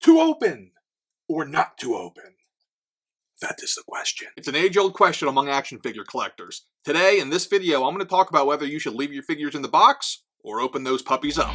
To open or not to open? That is the question. It's an age-old question among action figure collectors. Today, in this video, I'm going to talk about whether you should leave your figures in the box or open those puppies up.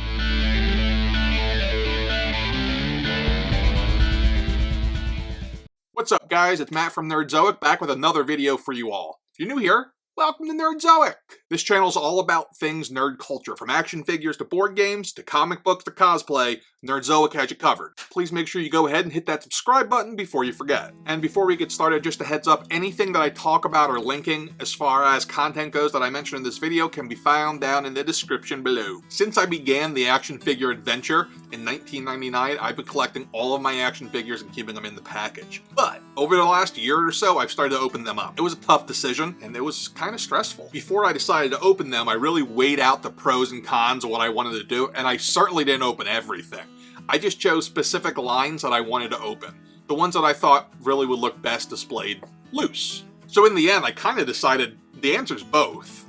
What's up, guys? It's Matt from Nerdzoic, back with another video for you all. If you're new here, welcome to Nerdzoic! This channel is all about things nerd culture, from action figures to board games, to comic books to cosplay. Nerdzoic has you covered. Please make sure you go ahead and hit that subscribe button before you forget. And before we get started, just a heads up, anything that I talk about or linking as far as content goes that I mentioned in this video can be found down in the description below. Since I began the action figure adventure in 1999, I've been collecting all of my action figures and keeping them in the package. But over the last year or so, I've started to open them up. It was a tough decision, and it was kind of stressful. Before I decided to open them, I really weighed out the pros and cons of what I wanted to do, and I certainly didn't open everything. I just chose specific lines that I wanted to open. The ones that I thought really would look best displayed loose. So in the end, I kind of decided the answer's both.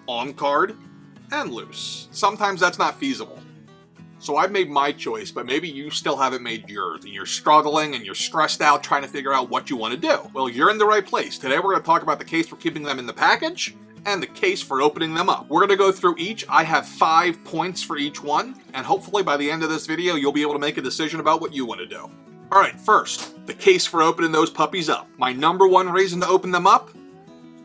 On card and loose. Sometimes that's not feasible. So I've made my choice, but maybe you still haven't made yours, and you're struggling and you're stressed out trying to figure out what you want to do. Well, you're in the right place. Today we're going to talk about the case for keeping them in the package and the case for opening them up. We're going to go through each. I have 5 points for each one, and hopefully by the end of this video, you'll be able to make a decision about what you want to do. All right, first, the case for opening those puppies up. My number one reason to open them up?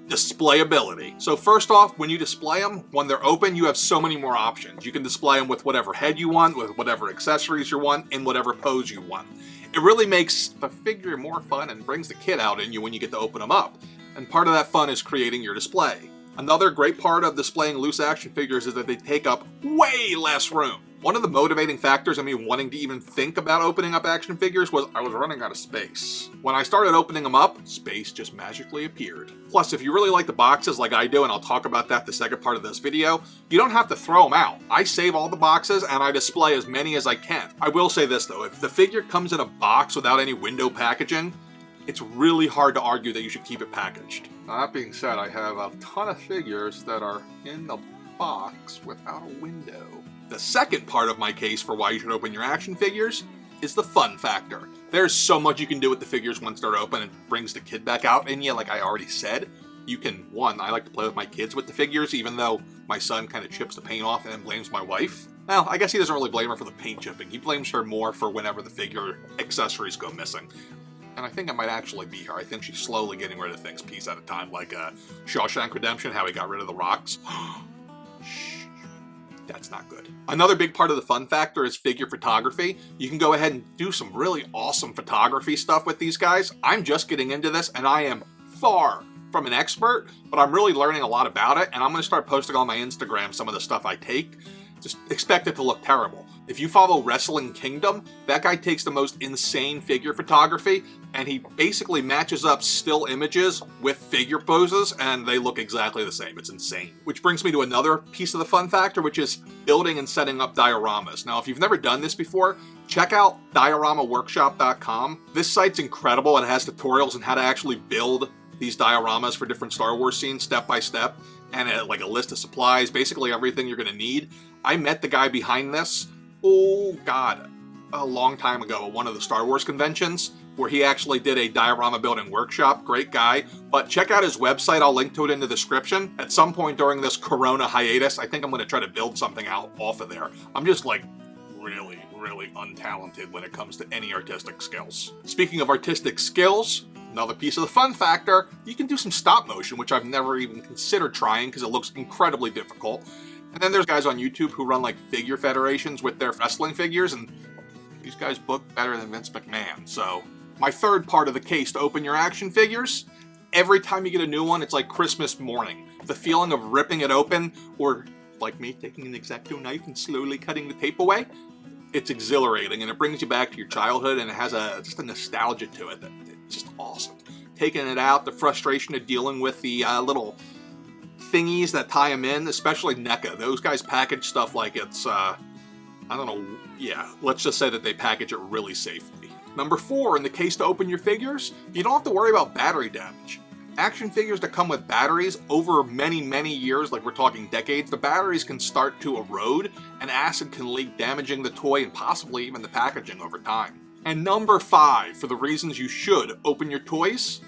Displayability. So first off, when you display them, when they're open, you have so many more options. You can display them with whatever head you want, with whatever accessories you want, in whatever pose you want. It really makes the figure more fun and brings the kid out in you when you get to open them up. And part of that fun is creating your display. Another great part of displaying loose action figures is that they take up way less room. One of the motivating factors of me wanting to even think about opening up action figures was I was running out of space. When I started opening them up, space just magically appeared. Plus, if you really like the boxes like I do, and I'll talk about that the second part of this video, you don't have to throw them out. I save all the boxes and I display as many as I can. I will say this though, if the figure comes in a box without any window packaging, it's really hard to argue that you should keep it packaged. Now, that being said, I have a ton of figures that are in the box without a window. The second part of my case for why you should open your action figures is the fun factor. There's so much you can do with the figures once they're open. It brings the kid back out in you, like I already said. You can, I like to play with my kids with the figures, even though my son kind of chips the paint off and then blames my wife. Well, I guess he doesn't really blame her for the paint chipping. He blames her more for whenever the figure accessories go missing. And I think it might actually be her. I think she's slowly getting rid of things piece at a time, like Shawshank Redemption, how he got rid of the rocks. Shh, that's not good. Another big part of the fun factor is figure photography. You can go ahead and do some really awesome photography stuff with these guys. I'm just getting into this, and I am far from an expert, but I'm really learning a lot about it, and I'm going to start posting on my Instagram some of the stuff I take. Just expect it to look terrible. If you follow Wrestling Kingdom, that guy takes the most insane figure photography, and he basically matches up still images with figure poses, and they look exactly the same. It's insane. Which brings me to another piece of the fun factor, which is building and setting up dioramas. Now, if you've never done this before, check out dioramaworkshop.com. This site's incredible. It has tutorials on how to actually build these dioramas for different Star Wars scenes step by step, and like a list of supplies, basically everything you're going to need. I met the guy behind this, oh god, a long time ago at one of the Star Wars conventions, where he actually did a diorama building workshop. Great guy. But check out his website. I'll link to it in the description. At some point during this Corona hiatus, I think I'm going to try to build something out off of there. I'm just like really untalented when it comes to any artistic skills. Speaking of artistic skills, another piece of the fun factor, you can do some stop motion, which I've never even considered trying because it looks incredibly difficult. And then there's guys on YouTube who run like figure federations with their wrestling figures, and these guys book better than Vince McMahon. So my third part of the case to open your action figures, every time you get a new one, it's like Christmas morning. The feeling of ripping it open, or like me, taking an X-Acto knife and slowly cutting the tape away, it's exhilarating, and it brings you back to your childhood, and it has just a nostalgia to it that it's just awesome. Taking it out, the frustration of dealing with the little thingies that tie them in, especially NECA. Those guys package stuff like it's, I don't know, yeah, let's just say that they package it really safely. Number 4, in the case to open your figures, you don't have to worry about battery damage. Action figures that come with batteries over many years, like we're talking decades, the batteries can start to erode and acid can leak, damaging the toy and possibly even the packaging over time. And number 5, for the reasons you should open your toys,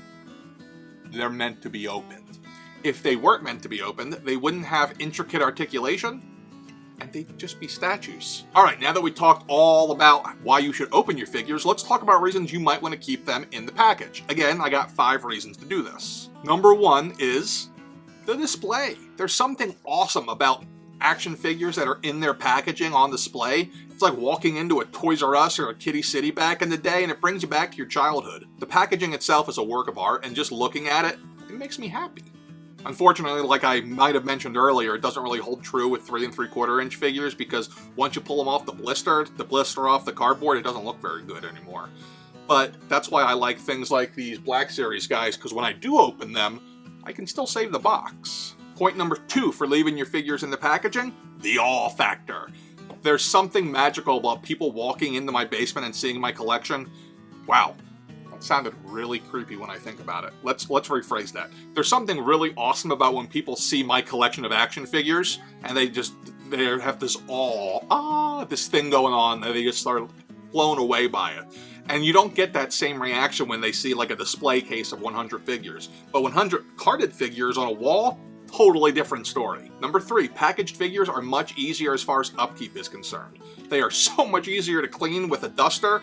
they're meant to be opened. If they weren't meant to be opened, they wouldn't have intricate articulation, and they'd just be statues. Alright, now that we talked all about why you should open your figures, let's talk about reasons you might want to keep them in the package. Again, I got 5 reasons to do this. Number 1 is the display. There's something awesome about action figures that are in their packaging on display. It's like walking into a Toys R Us or a Kitty City back in the day, and it brings you back to your childhood. The packaging itself is a work of art, and just looking at it, it makes me happy. Unfortunately, like I might have mentioned earlier, it doesn't really hold true with 3 3/4 inch figures, because once you pull them off the blister off the cardboard, it doesn't look very good anymore. But that's why I like things like these Black Series guys, because when I do open them, I can still save the box. Point number 2 for leaving your figures in the packaging, the awe factor. There's something magical about people walking into my basement and seeing my collection. Wow, that sounded really creepy when I think about it. Let's rephrase that. There's something really awesome about when people see my collection of action figures and they have this awe, this thing going on, and they just start blown away by it. And you don't get that same reaction when they see like a display case of 100 figures. But 100 carded figures on a wall, totally different story. Number 3, packaged figures are much easier as far as upkeep is concerned. They are so much easier to clean with a duster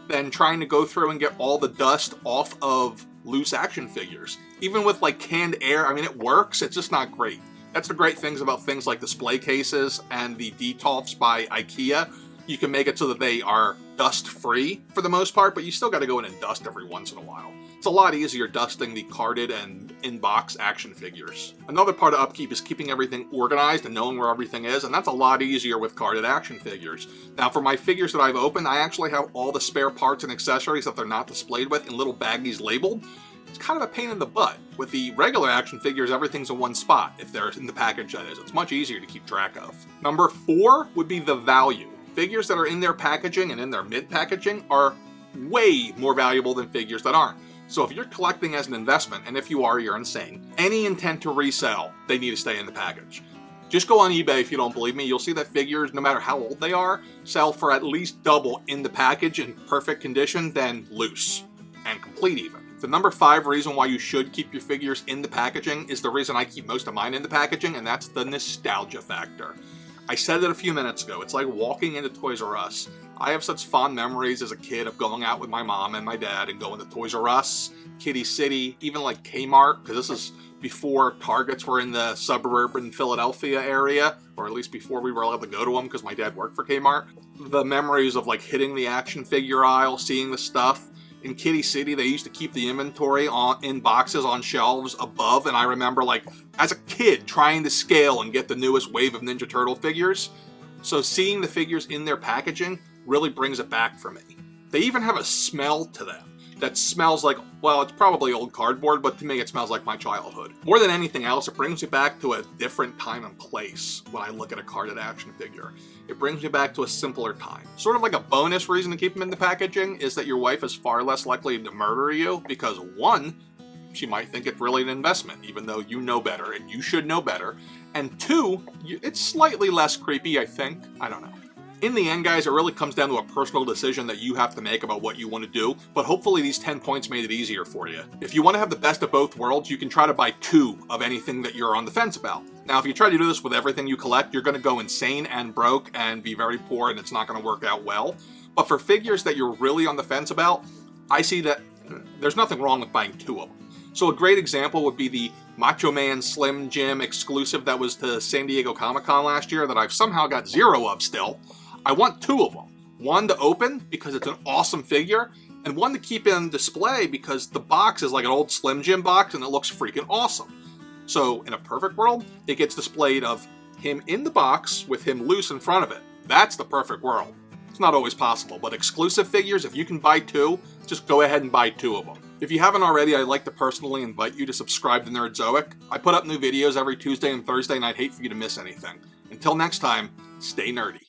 than trying to go through and get all the dust off of loose action figures. Even with like canned air, I mean, it works, it's just not great. That's the great things about things like display cases and the Detolfs by IKEA. You can make it so that they are dust-free for the most part, but you still got to go in and dust every once in a while. It's a lot easier dusting the carded and in-box action figures. Another part of upkeep is keeping everything organized and knowing where everything is, and that's a lot easier with carded action figures. Now, for my figures that I've opened, I actually have all the spare parts and accessories that they're not displayed with in little baggies labeled. It's kind of a pain in the butt. With the regular action figures, everything's in one spot, if they're in the package, that is. It's much easier to keep track of. Number 4 would be the value. Figures that are in their packaging and in their mint packaging are way more valuable than figures that aren't. So if you're collecting as an investment, and if you are, you're insane, any intent to resell, they need to stay in the package. Just go on eBay if you don't believe me. You'll see that figures, no matter how old they are, sell for at least double in the package in perfect condition than loose, and complete even. The number 5 reason why you should keep your figures in the packaging is the reason I keep most of mine in the packaging, and that's the nostalgia factor. I said it a few minutes ago, it's like walking into Toys R Us. I have such fond memories as a kid of going out with my mom and my dad and going to Toys R Us, Kitty City, even like Kmart, because this is before Targets were in the suburban Philadelphia area, or at least before we were allowed to go to them because my dad worked for Kmart. The memories of like hitting the action figure aisle, seeing the stuff. In Kitty City, they used to keep the inventory in boxes on shelves above, and I remember, like, as a kid, trying to scale and get the newest wave of Ninja Turtle figures. So seeing the figures in their packaging really brings it back for me. They even have a smell to them that smells like, well, it's probably old cardboard, but to me it smells like my childhood. More than anything else, it brings me back to a different time and place when I look at a carded action figure. It brings me back to a simpler time. Sort of like a bonus reason to keep them in the packaging is that your wife is far less likely to murder you because 1, she might think it's really an investment, even though you know better and you should know better. And 2, it's slightly less creepy, I think. I don't know. In the end, guys, it really comes down to a personal decision that you have to make about what you want to do, but hopefully these 10 points made it easier for you. If you want to have the best of both worlds, you can try to buy 2 of anything that you're on the fence about. Now, if you try to do this with everything you collect, you're going to go insane and broke and be very poor, and it's not going to work out well. But for figures that you're really on the fence about, I see that there's nothing wrong with buying 2 of them. So a great example would be the Macho Man Slim Jim exclusive that was to San Diego Comic-Con last year that I've somehow got 0 of still. I want 2 of them. 1 to open because it's an awesome figure, and 1 to keep in display because the box is like an old Slim Jim box and it looks freaking awesome. So in a perfect world, it gets displayed of him in the box with him loose in front of it. That's the perfect world. It's not always possible, but exclusive figures, if you can buy 2, just go ahead and buy 2 of them. If you haven't already, I'd like to personally invite you to subscribe to Nerdzoic. I put up new videos every Tuesday and Thursday, and I'd hate for you to miss anything. Until next time, stay nerdy.